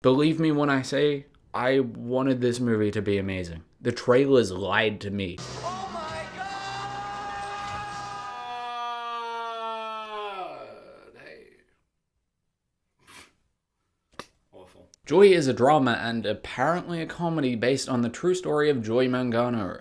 Believe me when I say I wanted this movie to be amazing. The trailers lied to me. Oh my god! Hey. Awful. Joy is a drama and apparently a comedy based on the true story of Joy Mangano.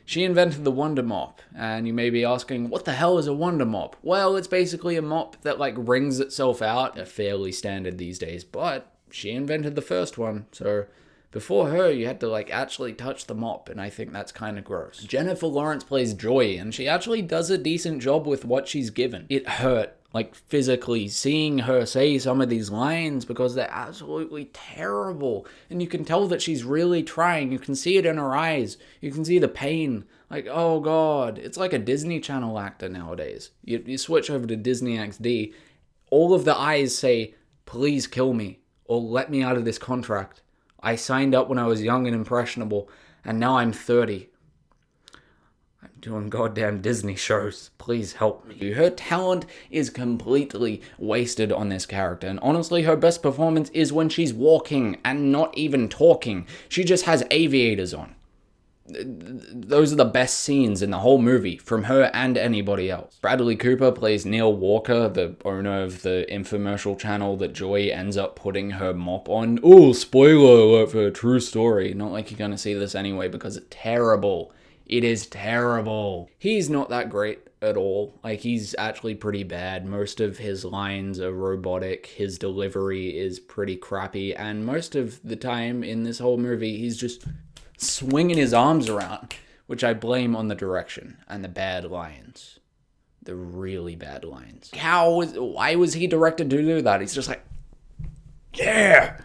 She invented the Wonder Mop, and you may be asking, what the hell is a Wonder Mop? Well, it's basically a mop that wrings itself out, fairly standard these days, but she invented the first one, so before her you had to actually touch the mop, and I think that's kind of gross. Jennifer Lawrence plays Joy, and she actually does a decent job with what she's given. It hurt, physically, seeing her say some of these lines because they're absolutely terrible. And you can tell that she's really trying. You can see it in her eyes. You can see the pain. Oh god. It's like a Disney Channel actor nowadays. You switch over to Disney XD. All of the eyes say, please kill me, or let me out of this contract. I signed up when I was young and impressionable, and now I'm 30. Doing goddamn Disney shows. Please help me. Her talent is completely wasted on this character, and honestly, her best performance is when she's walking and not even talking. She just has aviators on. Those are the best scenes in the whole movie, from her and anybody else. Bradley Cooper plays Neil Walker, the owner of the infomercial channel that Joy ends up putting her mop on. Oh, spoiler alert for a true story. Not like you're gonna see this anyway, because it's terrible. It is terrible. He's not that great at all. He's actually pretty bad. Most of his lines are robotic. His delivery is pretty crappy. And most of the time in this whole movie, he's just swinging his arms around, which I blame on the direction and the bad lines. The really bad lines. Why was he directed to do that? He's just like, yeah!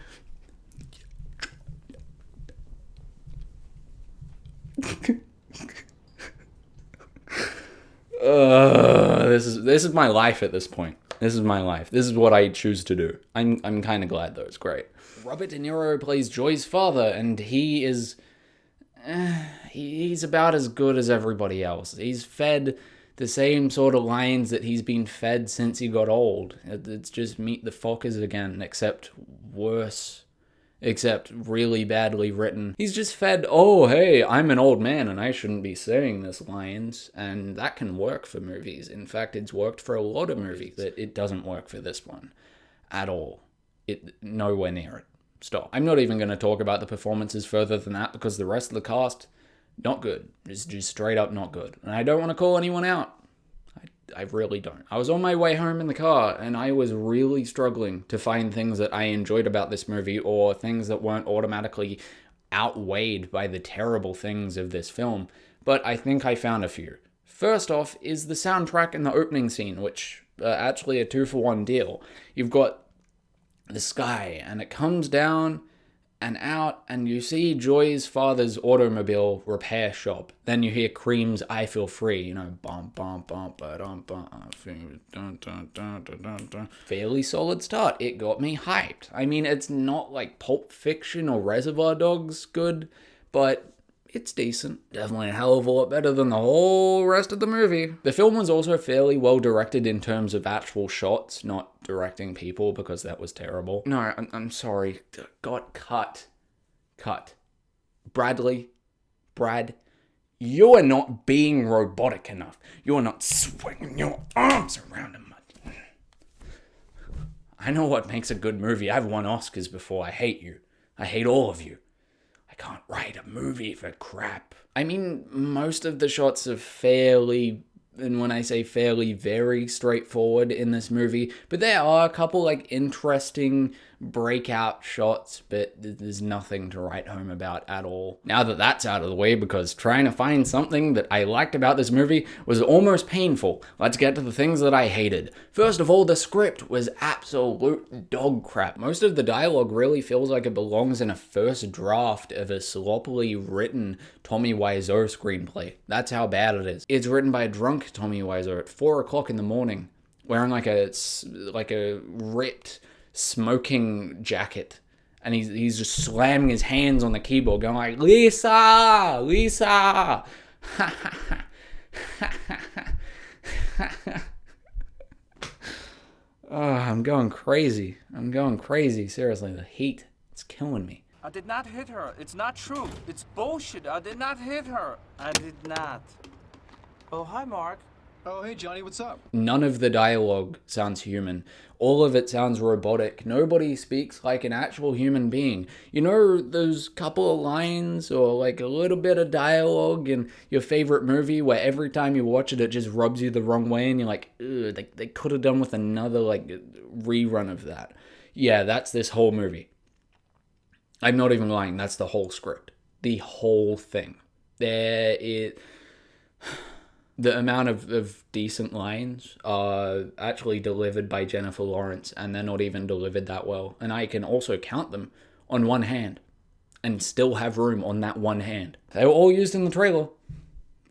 This is my life at this point. This is my life. This is what I choose to do. I'm kind of glad though. It's great. Robert De Niro plays Joy's father, and he is he's about as good as everybody else. He's fed the same sort of lines that he's been fed since he got old. It's just meet the Fockers again, except worse. Except really badly written. He's just fed, oh, hey, I'm an old man and I shouldn't be saying this lines. And that can work for movies. In fact, it's worked for a lot of movies. That it doesn't work for this one at all. Nowhere near it. Stop. I'm not even going to talk about the performances further than that because the rest of the cast, not good. It's just straight up not good. And I don't want to call anyone out. I really don't. I was on my way home in the car and I was really struggling to find things that I enjoyed about this movie or things that weren't automatically outweighed by the terrible things of this film. But I think I found a few. First off is the soundtrack in the opening scene, which actually a 2-for-1 deal. You've got the sky and it comes down and out, and you see Joy's father's automobile repair shop. Then you hear Cream's I Feel Free, bum bum bum ba-dum bum, dun dun dun dun dun dun. Fairly solid start. It got me hyped. I mean, it's not like Pulp Fiction or Reservoir Dogs good, but it's decent. Definitely a hell of a lot better than the whole rest of the movie. The film was also fairly well directed in terms of actual shots, not directing people, because that was terrible. No, I'm sorry. Got cut. Brad, you are not being robotic enough. You are not swinging your arms around him. I know what makes a good movie. I've won Oscars before. I hate you. I hate all of you. I can't write a movie for crap. I mean, most of the shots are fairly, and when I say fairly, very straightforward in this movie, but there are a couple interesting breakout shots, but there's nothing to write home about at all. Now that that's out of the way, because trying to find something that I liked about this movie was almost painful, let's get to the things that I hated. First of all, the script was absolute dog crap. Most of the dialogue really feels like it belongs in a first draft of a sloppily written Tommy Wiseau screenplay. That's how bad it is. It's written by a drunk Tommy Wiseau at 4 o'clock in the morning, wearing like a ripped smoking jacket, and he's just slamming his hands on the keyboard going like, Lisa! Oh, I'm going crazy. Seriously, the heat, it's killing me. I did not hit her. It's not true. It's bullshit. I did not hit her. I did not. Oh, hi, Mark. Oh, hey, Johnny, what's up? None of the dialogue sounds human. All of it sounds robotic. Nobody speaks like an actual human being. You know those couple of lines or like a little bit of dialogue in your favorite movie where every time you watch it, it just rubs you the wrong way and you're like, ugh, they could have done with another like rerun of that. Yeah, that's this whole movie. I'm not even lying. That's the whole script. The whole thing. The amount of decent lines are actually delivered by Jennifer Lawrence, and they're not even delivered that well. And I can also count them on one hand and still have room on that one hand. They were all used in the trailer.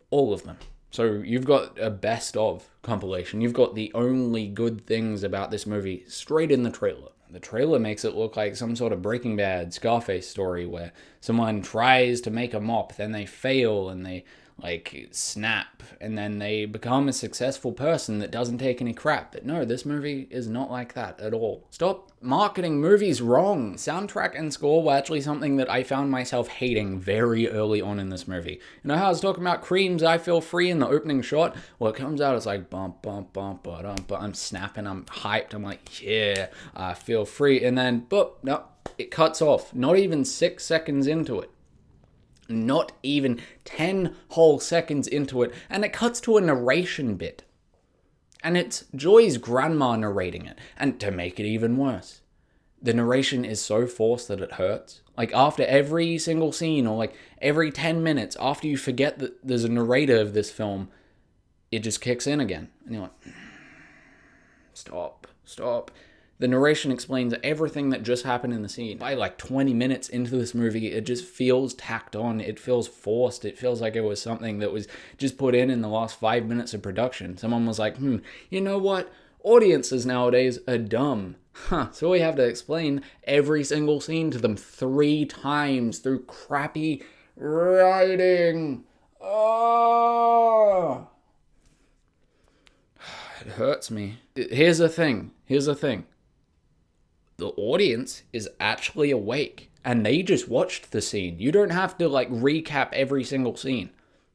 All of them. So you've got a best of compilation. You've got the only good things about this movie straight in the trailer. The trailer makes it look like some sort of Breaking Bad, Scarface story where someone tries to make a mop, then they fail and they like snap, and then they become a successful person that doesn't take any crap. But no, this movie is not like that at all. Stop marketing movies wrong. Soundtrack and score were actually something that I found myself hating very early on in this movie. You know how I was talking about Cream's I Feel Free in the opening shot? Well, it comes out, it's like bump, bump, bump, but I'm snapping, I'm hyped, I'm like, yeah, I feel free. And then, boop, no, it cuts off. Not even 6 seconds into it. Not even 10 whole seconds into it, and it cuts to a narration bit. And it's Joy's grandma narrating it. And to make it even worse, the narration is so forced that it hurts. Like after every single scene, or like every 10 minutes, after you forget that there's a narrator of this film, it just kicks in again. And you're like, stop. The narration explains everything that just happened in the scene. By like 20 minutes into this movie, it just feels tacked on. It feels forced. It feels like it was something that was just put in the last 5 minutes of production. Someone was like, you know what? Audiences nowadays are dumb. So we have to explain every single scene to them 3 times through crappy writing. Oh! It hurts me. Here's the thing. The audience is actually awake and they just watched the scene. You don't have to like recap every single scene.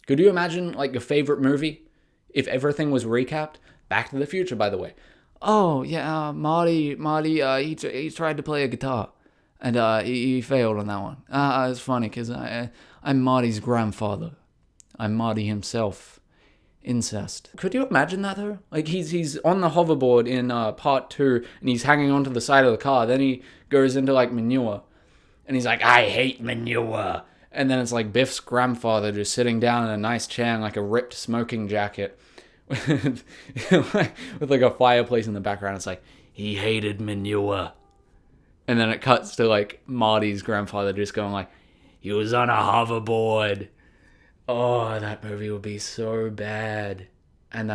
Could you imagine like your favorite movie if everything was recapped? Back to the Future, by the way. Oh yeah, Marty, he tried to play a guitar and he failed on that one. It's funny because I'm Marty's grandfather. I'm Marty himself. Incest. Could you imagine that though? Like he's on the hoverboard in part 2 and he's hanging onto the side of the car. Then he goes into like manure and he's like, I hate manure. And then it's like Biff's grandfather just sitting down in a nice chair in like a ripped smoking jacket with like a fireplace in the background. It's like, he hated manure. And then it cuts to like Marty's grandfather just going like, he was on a hoverboard. Oh, that movie would be so bad. And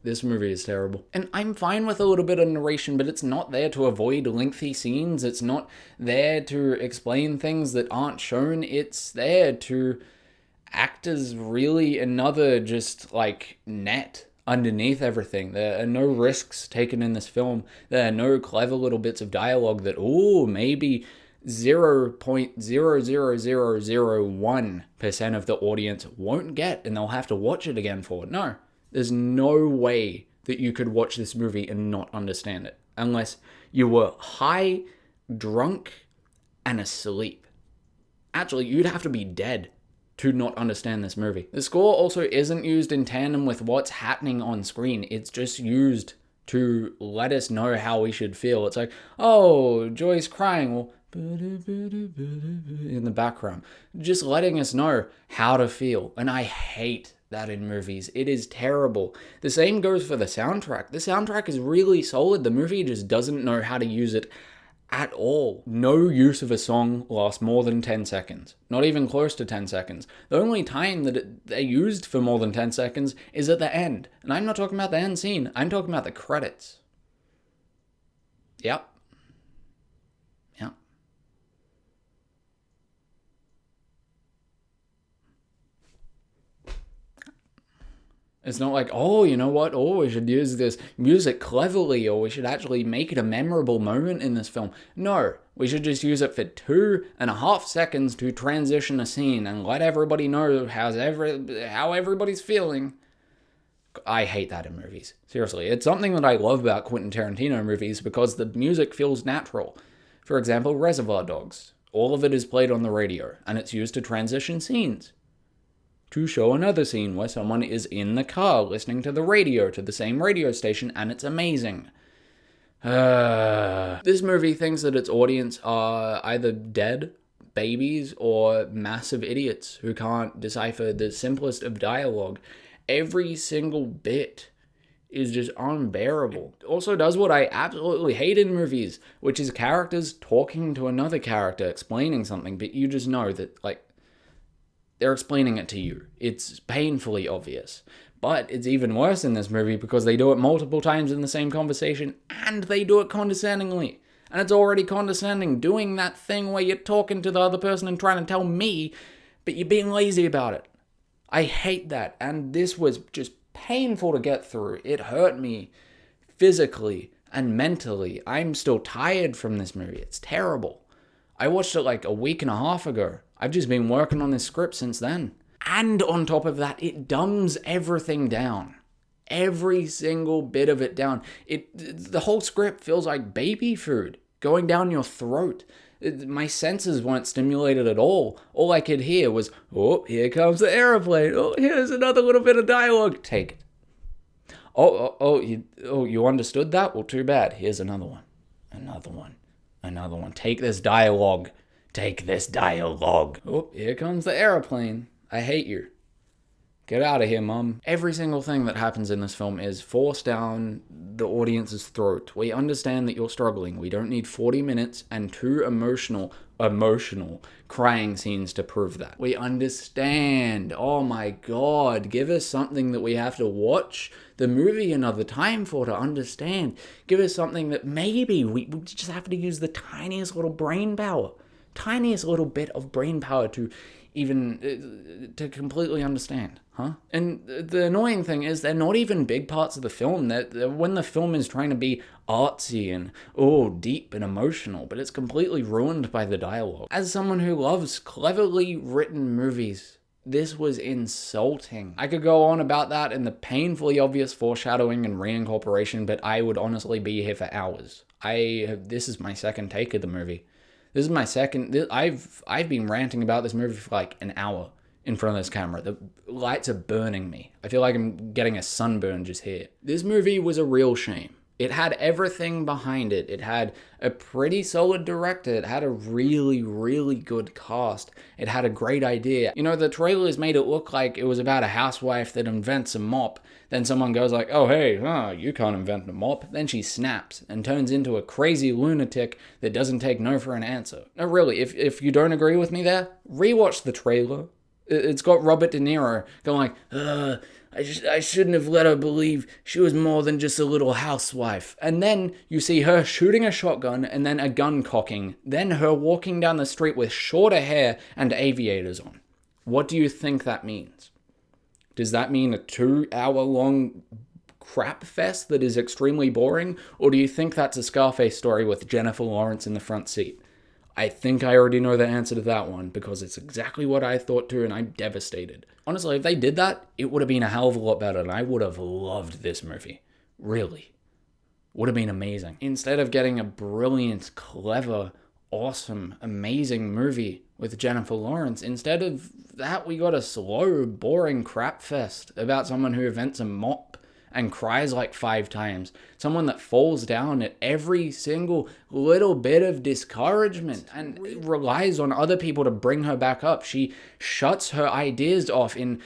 this movie is terrible. And I'm fine with a little bit of narration, but it's not there to avoid lengthy scenes. It's not there to explain things that aren't shown. It's there to act as really another just like net underneath everything. There are no risks taken in this film. There are no clever little bits of dialogue that, maybe 0.00001% of the audience won't get and they'll have to watch it again for it. No, there's no way that you could watch this movie and not understand it unless you were high, drunk, and asleep. Actually, you'd have to be dead to not understand this movie. The score also isn't used in tandem with what's happening on screen. It's just used to let us know how we should feel. It's like, oh, Joy's crying. Well, in the background, just letting us know how to feel. And I hate that in movies. It is terrible. The same goes for the soundtrack. The soundtrack is really solid. The movie just doesn't know how to use it at all. No use of a song lasts more than 10 seconds. Not even close to 10 seconds. The only time that they used for more than 10 seconds is at the end. And I'm not talking about the end scene. I'm talking about the credits. Yep. It's not like, oh, you know what? Oh, we should use this music cleverly, or we should actually make it a memorable moment in this film. No, we should just use it for 2.5 seconds to transition a scene and let everybody know how everybody's feeling. I hate that in movies. Seriously, it's something that I love about Quentin Tarantino movies because the music feels natural. For example, Reservoir Dogs. All of it is played on the radio, and it's used to transition scenes. To show another scene where someone is in the car listening to the radio to the same radio station, and it's amazing. This movie thinks that its audience are either dead, babies, or massive idiots who can't decipher the simplest of dialogue. Every single bit is just unbearable. It also does what I absolutely hate in movies, which is characters talking to another character, explaining something, but you just know that, like, they're explaining it to you. It's painfully obvious. But it's even worse in this movie because they do it multiple times in the same conversation, and they do it condescendingly. And it's already condescending, doing that thing where you're talking to the other person and trying to tell me, but you're being lazy about it. I hate that, and this was just painful to get through. It hurt me physically and mentally. I'm still tired from this movie. It's terrible. I watched it like a week and a half ago. I've just been working on this script since then. And on top of that, it dumbs everything down. Every single bit of it down. The whole script feels like baby food going down your throat. My senses weren't stimulated at all. All I could hear was, oh, here comes the airplane. Oh, here's another little bit of dialogue. Take it. You understood that? Well, too bad. Here's another one. Another one. Take this dialogue. Oh, here comes the airplane. I hate you. Get out of here, Mum. Every single thing that happens in this film is forced down the audience's throat. We understand that you're struggling. We don't need 40 minutes and 2 emotional crying scenes to prove that. We understand. Oh my God. Give us something that we have to watch the movie another time for to understand. Give us something that maybe we just have to use the tiniest little brain power. Tiniest little bit of brain power to even to completely understand, huh? And the annoying thing is they're not even big parts of the film. That when the film is trying to be artsy and deep and emotional, but it's completely ruined by the dialogue. As someone who loves cleverly written movies, this was insulting. I could go on about that and the painfully obvious foreshadowing and reincorporation, but I would honestly be here for hours. This is my second take of the movie. This is my second. I've been ranting about this movie for like an hour in front of this camera. The lights are burning me. I feel like I'm getting a sunburn just here. This movie was a real shame. It had everything behind it. It had a pretty solid director. It had a really, really good cast. It had a great idea. You know, the trailers made it look like it was about a housewife that invents a mop. Then someone goes like, oh, hey, you can't invent a mop. Then she snaps and turns into a crazy lunatic that doesn't take no for an answer. No, really, if you don't agree with me there, rewatch the trailer. It's got Robert De Niro going like, I shouldn't have let her believe she was more than just a little housewife. And then you see her shooting a shotgun and then a gun cocking. Then her walking down the street with shorter hair and aviators on. What do you think that means? Does that mean a 2-hour-long crap fest that is extremely boring? Or do you think that's a Scarface story with Jennifer Lawrence in the front seat? I think I already know the answer to that one because it's exactly what I thought too, and I'm devastated. Honestly, if they did that, it would have been a hell of a lot better, and I would have loved this movie. Really. Would have been amazing. Instead of getting a brilliant, clever, awesome, amazing movie with Jennifer Lawrence, instead of that, we got a slow, boring crap fest about someone who invents a mop and cries like 5 times. Someone that falls down at every single little bit of discouragement and relies on other people to bring her back up. She shuts her ideas off in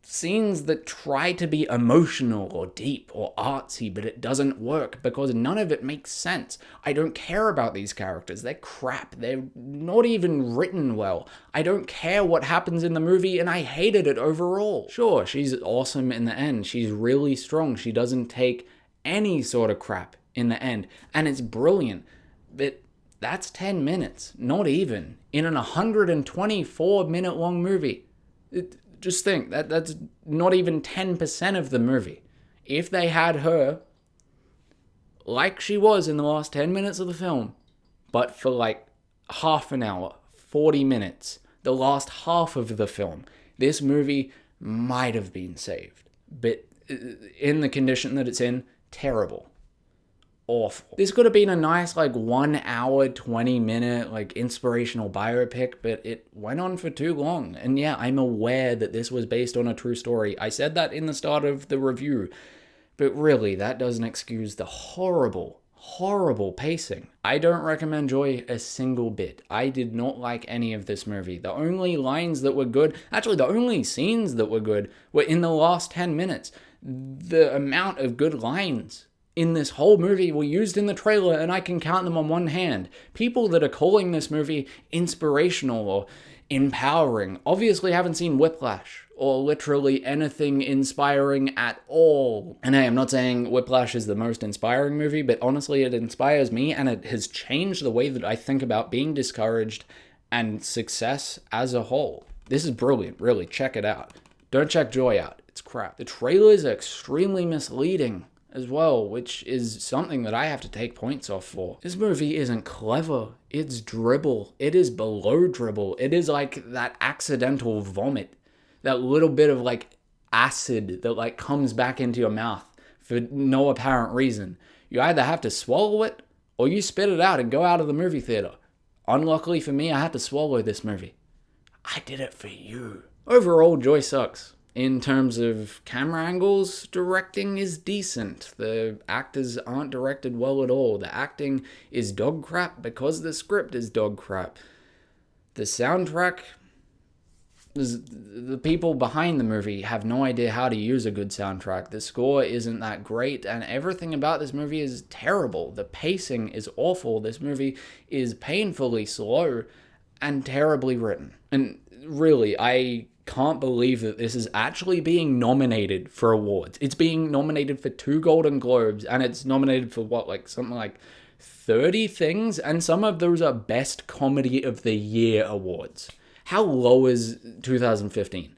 scenes that try to be emotional or deep or artsy, but it doesn't work because none of it makes sense. I don't care about these characters. They're crap. They're not even written well. I don't care what happens in the movie, and I hated it overall. Sure, she's awesome in the end. She's really strong. She doesn't take any sort of crap in the end, and it's brilliant. But that's 10 minutes, not even, in an 124-minute long movie. Just think, that's not even 10% of the movie. If they had her like she was in the last 10 minutes of the film, but for like half an hour, 40 minutes, the last half of the film, this movie might have been saved. But in the condition that it's in, terrible. Awful. This could have been a nice 1 hour, 20 minute inspirational biopic, but it went on for too long. And yeah, I'm aware that this was based on a true story. I said that in the start of the review. But really, that doesn't excuse the horrible, horrible pacing. I don't recommend Joy a single bit. I did not like any of this movie. The only lines that were good, actually the only scenes that were good, were in the last 10 minutes. The amount of good lines in this whole movie were used in the trailer, and I can count them on one hand. People that are calling this movie inspirational or empowering obviously haven't seen Whiplash or literally anything inspiring at all. And hey, I'm not saying Whiplash is the most inspiring movie, but honestly, it inspires me, and it has changed the way that I think about being discouraged and success as a whole. This is brilliant, really. Check it out. Don't check Joy out. It's crap. The trailers are extremely misleading as well, which is something that I have to take points off for. This movie isn't clever. It's dribble. It is below dribble. It is like that accidental vomit. That little bit of acid that comes back into your mouth for no apparent reason. You either have to swallow it or you spit it out and go out of the movie theater. Unluckily for me, I had to swallow this movie. I did it for you. Overall, Joy sucks. In terms of camera angles, directing is decent. The actors aren't directed well at all. The acting is dog crap because the script is dog crap. The soundtrack, the people behind the movie have no idea how to use a good soundtrack. The score isn't that great, and everything about this movie is terrible. The pacing is awful. This movie is painfully slow and terribly written. And really, I can't believe that this is actually being nominated for awards. It's being nominated for 2 Golden Globes, and it's nominated for something like 30 things, and some of those are Best Comedy of the Year awards. How low is 2015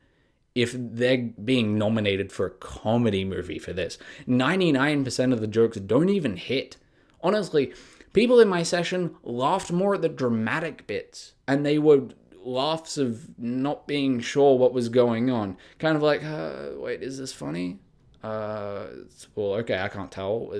if they're being nominated for a comedy movie for this? 99% of the jokes don't even hit. Honestly, people in my session laughed more at the dramatic bits, and they were laughs of not being sure what was going on. Kind of wait, is this funny? Well, okay, I can't tell.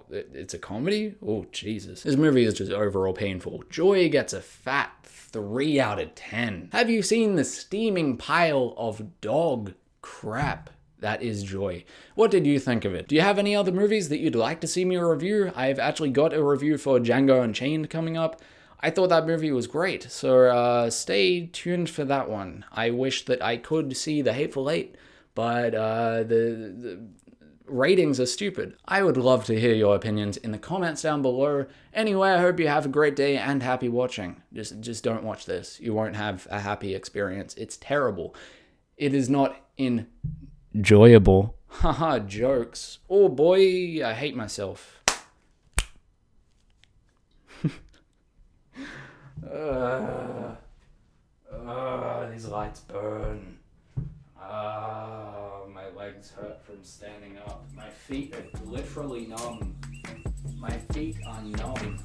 It's a comedy? Oh, Jesus. This movie is just overall painful. Joy gets a fat 3 out of 10. Have you seen the steaming pile of dog crap that is Joy? What did you think of it? Do you have any other movies that you'd like to see me review? I've actually got a review for Django Unchained coming up. I thought that movie was great, so stay tuned for that one. I wish that I could see The Hateful Eight, but the ratings are stupid. I would love to hear your opinions in the comments down below. Anyway, I hope you have a great day and happy watching. Just don't watch this. You won't have a happy experience. It's terrible. It is not enjoyable. Haha, jokes. Oh boy, I hate myself. These lights burn. My legs hurt from standing up. My feet are literally numb. My feet are numb.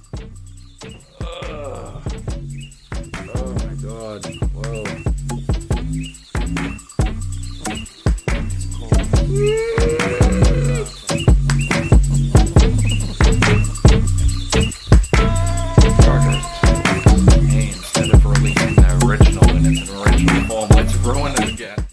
Oh my god. Whoa. It's cold. Hey, instead of releasing the original in its original form, let's ruin it again.